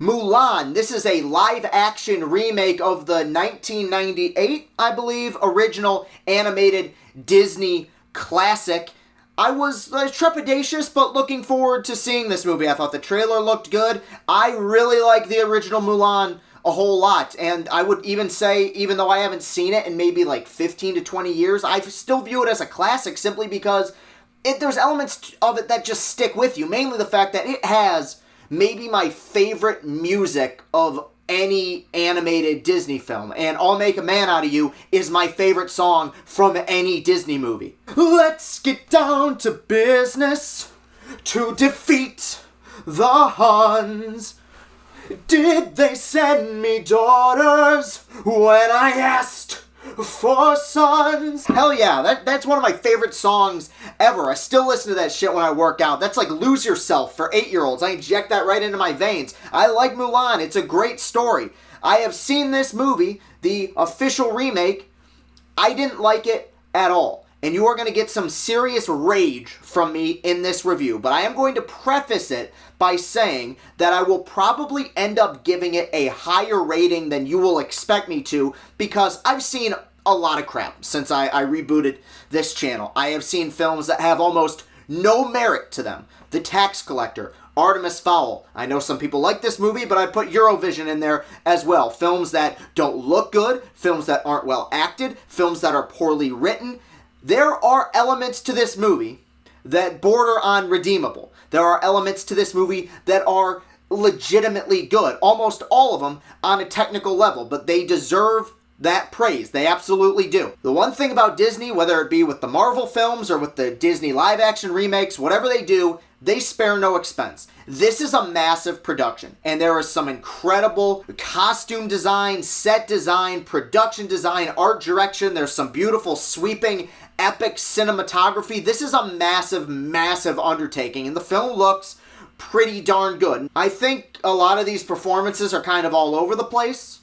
Mulan. This is a live-action remake of the 1998, I believe, original animated Disney classic. I was trepidatious, but looking forward to seeing this movie. I thought the trailer looked good. I really like the original Mulan a whole lot, and I would even say, even though I haven't seen it in maybe like 15 to 20 years, I still view it as a classic simply because there's elements of it that just stick with you. Mainly the fact that it has maybe my favorite music of any animated Disney film, and I'll Make a Man Out of You is my favorite song from any Disney movie. Let's get down to business to defeat the Huns. Did they send me daughters when I asked for sons? Hell yeah, that's one of my favorite songs ever. I still listen to that shit when I work out. That's like Lose Yourself for 8-year-olds. I inject that right into my veins. I like Mulan. It's a great story. I have seen this movie, the official remake. I didn't like it at all. And you are going to get some serious rage from me in this review. But I am going to preface it by saying that I will probably end up giving it a higher rating than you will expect me to, because I've seen a lot of crap since I rebooted this channel. I have seen films that have almost no merit to them. The Tax Collector, Artemis Fowl. I know some people like this movie, but I put Eurovision in there as well. Films that don't look good, films that aren't well acted, films that are poorly written. There are elements to this movie that border on redeemable. There are elements to this movie that are legitimately good. Almost all of them on a technical level, but they deserve that praise. They absolutely do. The one thing about Disney, whether it be with the Marvel films or with the Disney live-action remakes, whatever they do, they spare no expense. This is a massive production, and there is some incredible costume design, set design, production design, art direction. There's some beautiful sweeping epic cinematography. This is a massive, massive undertaking, and the film looks pretty darn good. I think a lot of these performances are kind of all over the place,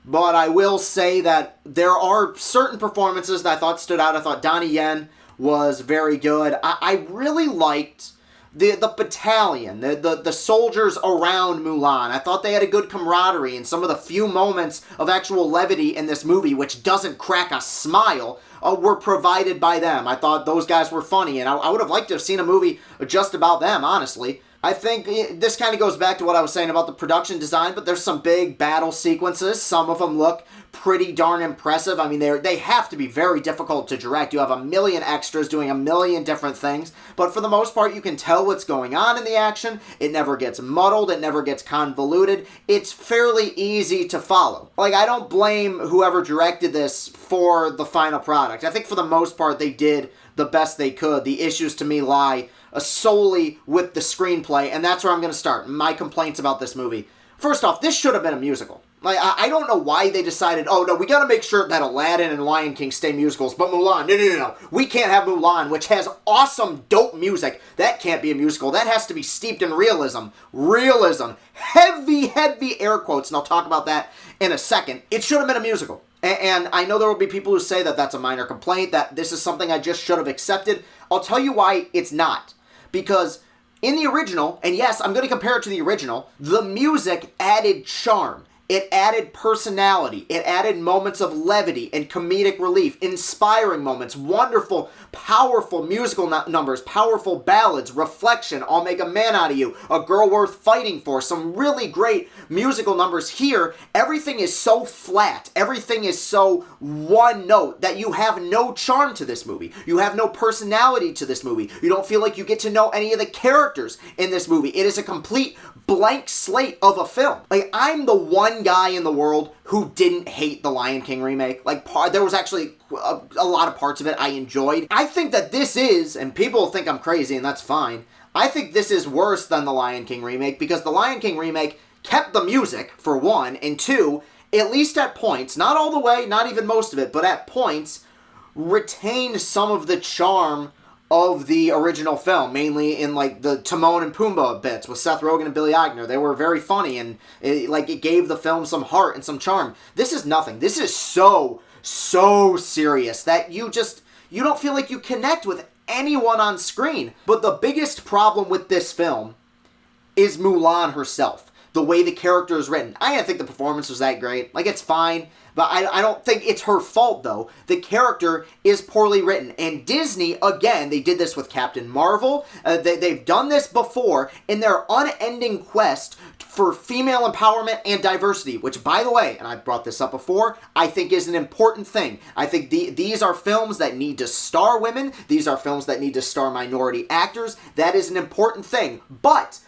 but I will say that there are certain performances that I thought stood out. I thought Donnie Yen was very good. I really liked the battalion, the soldiers around Mulan. I thought they had a good camaraderie, and some of the few moments of actual levity in this movie, which doesn't crack a smile, were provided by them. I thought those guys were funny, and I would have liked to have seen a movie just about them, honestly. I think this kind of goes back to what I was saying about the production design, but there's some big battle sequences. Some of them look pretty darn impressive. I mean, they have to be very difficult to direct. You have a million extras doing a million different things, but for the most part, you can tell what's going on in the action. It never gets muddled. It never gets convoluted. It's fairly easy to follow. Like, I don't blame whoever directed this for the final product. I think for the most part, they did the best they could. The issues to me lie solely with the screenplay, and that's where I'm going to start. My complaints about this movie. First off, this should have been a musical. Like, I don't know why they decided, oh no, we got to make sure that Aladdin and Lion King stay musicals, but Mulan, no. We can't have Mulan, which has awesome, dope music. That can't be a musical. That has to be steeped in realism. Realism. Heavy air quotes, and I'll talk about that in a second. It should have been a musical. And I know there will be people who say that that's a minor complaint, that this is something I just should have accepted. I'll tell you why it's not. Because in the original, and yes, I'm going to compare it to the original, the music added charm. It added personality. It added moments of levity and comedic relief, inspiring moments, wonderful, powerful musical numbers, powerful ballads, reflection, I'll Make a Man Out of You, A Girl Worth Fighting For, some really great musical numbers here. Everything is so flat. Everything is so one note that you have no charm to this movie. You have no personality to this movie. You don't feel like you get to know any of the characters in this movie. It is a complete blank slate of a film. Like, I'm the one guy in the world who didn't hate the Lion King remake. Like, there was actually a lot of parts of it I enjoyed. I think that this is, and people think I'm crazy, and that's fine, I think this is worse than the Lion King remake, because the Lion King remake kept the music, for one, and two, at least at points, not all the way, not even most of it, but at points, retained some of the charm of the original film, mainly in like the Timon and Pumbaa bits with Seth Rogen and Billy Eichner. They were very funny, and it gave the film some heart and some charm. This is nothing. This is so serious that you don't feel like you connect with anyone on screen. But the biggest problem with this film is Mulan herself. the way the character is written. I didn't think the performance was that great. Like, it's fine, but I don't think it's her fault, though. The character is poorly written. And Disney, again, they did this with Captain Marvel. They've done this before in their unending quest for female empowerment and diversity, which, by the way, and I've brought this up before, I think is an important thing. I think these are films that need to star women. These are films that need to star minority actors. That is an important thing. But,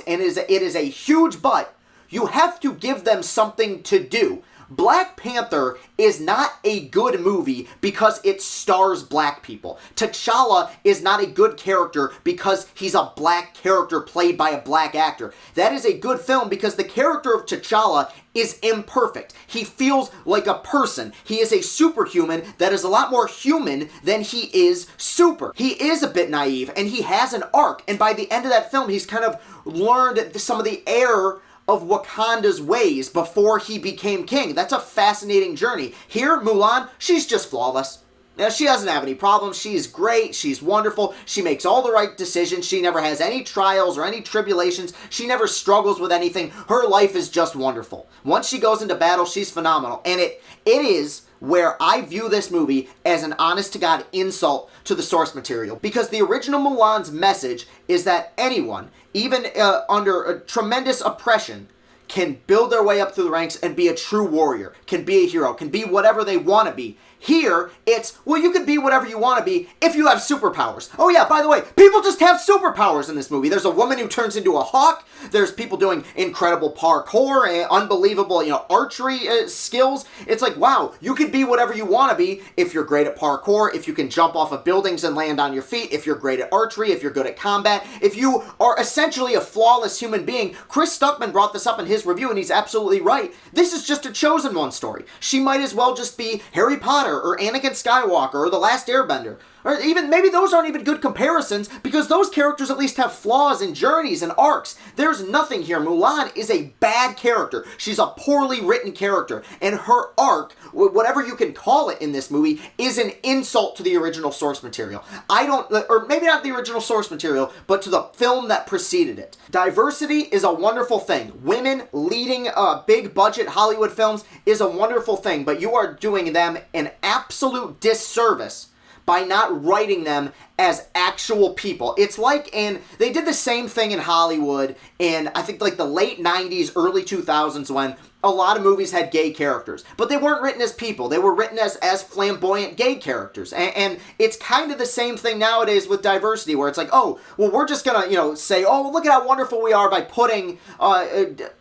and it is a huge but, you have to give them something to do. Black Panther is not a good movie because it stars black people. T'Challa is not a good character because he's a black character played by a black actor. That is a good film because the character of T'Challa is imperfect. He feels like a person. He is a superhuman that is a lot more human than he is super. He is a bit naive and he has an arc. And by the end of that film, he's kind of learned some of the error of Wakanda's ways before he became king. That's a fascinating journey. Here, Mulan, she's just flawless. Now, she doesn't have any problems. She's great. She's wonderful. She makes all the right decisions. She never has any trials or any tribulations. She never struggles with anything. Her life is just wonderful. Once she goes into battle, she's phenomenal. And it is where I view this movie as an honest-to-God insult to the source material. Because the original Mulan's message is that anyone, even under a tremendous oppression, can build their way up through the ranks and be a true warrior, can be a hero, can be whatever they want to be. Here, it's, well, you can be whatever you want to be if you have superpowers. Oh yeah, by the way, people just have superpowers in this movie. There's a woman who turns into a hawk. There's people doing incredible parkour and unbelievable, archery skills. It's like, wow, you can be whatever you want to be if you're great at parkour, if you can jump off of buildings and land on your feet, if you're great at archery, if you're good at combat, if you are essentially a flawless human being. Chris Stuckman brought this up in his review, and he's absolutely right. This is just a Chosen One story. She might as well just be Harry Potter or Anakin Skywalker or The Last Airbender. Or even, maybe those aren't even good comparisons because those characters at least have flaws and journeys and arcs. There's nothing here. Mulan is a bad character. She's a poorly written character. And her arc, whatever you can call it in this movie, is an insult to the original source material. Or maybe not the original source material, but to the film that preceded it. Diversity is a wonderful thing. Women leading big budget Hollywood films is a wonderful thing, but you are doing them an absolute disservice by not writing them as actual people. It's like they did the same thing in Hollywood in, I think, like the late 90s, early 2000s when a lot of movies had gay characters. But they weren't written as people. They were written as flamboyant gay characters. And it's kind of the same thing nowadays with diversity, where it's like, oh, well, we're just going to, say, oh, look at how wonderful we are by putting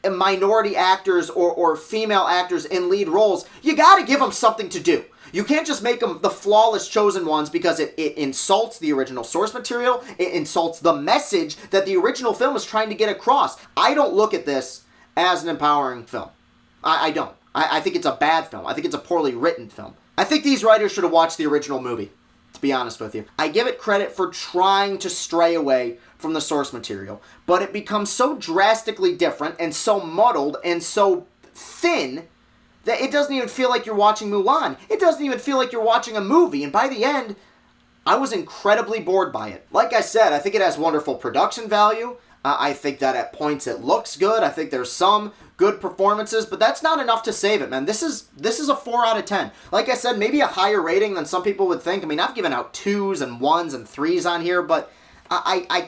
minority actors or female actors in lead roles. You got to give them something to do. You can't just make them the flawless chosen ones because it insults the original source material. It insults the message that the original film is trying to get across. I don't look at this as an empowering film. I don't. I think it's a bad film. I think it's a poorly written film. I think these writers should have watched the original movie, to be honest with you. I give it credit for trying to stray away from the source material, but it becomes so drastically different and so muddled and so thin that it doesn't even feel like you're watching Mulan. It doesn't even feel like you're watching a movie. And by the end, I was incredibly bored by it. Like I said, I think it has wonderful production value. I think that at points it looks good. I think there's some good performances, but that's not enough to save it, man. This is a 4 out of 10. Like I said, maybe a higher rating than some people would think. I mean, I've given out 2s and 1s and 3s on here, but I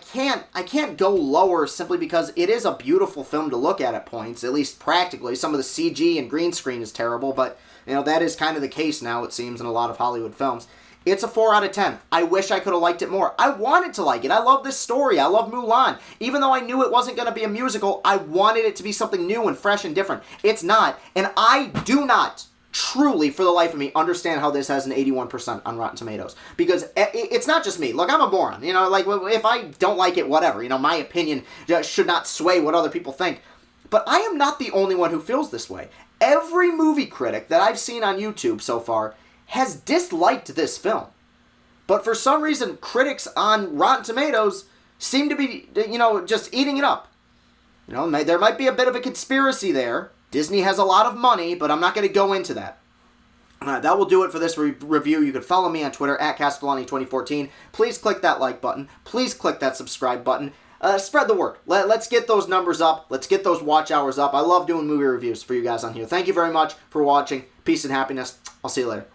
can't go lower simply because it is a beautiful film to look at points, at least practically. Some of the CG and green screen is terrible, but that is kind of the case now, it seems, in a lot of Hollywood films. It's a 4 out of 10. I wish I could have liked it more. I wanted to like it. I love this story. I love Mulan. Even though I knew it wasn't going to be a musical, I wanted it to be something new and fresh and different. It's not, and I do not truly, for the life of me, understand how this has an 81% on Rotten Tomatoes. Because it's not just me. Look, I'm a moron. If I don't like it, whatever. My opinion should not sway what other people think. But I am not the only one who feels this way. Every movie critic that I've seen on YouTube so far has disliked this film. But for some reason, critics on Rotten Tomatoes seem to be, just eating it up. There might be a bit of a conspiracy there. Disney has a lot of money, but I'm not going to go into that. That will do it for this review. You can follow me on Twitter at Castellani2014. Please click that like button. Please click that subscribe button. spread the word. Let's get those numbers up. Let's get those watch hours up. I love doing movie reviews for you guys on here. Thank you very much for watching. Peace and happiness. I'll see you later.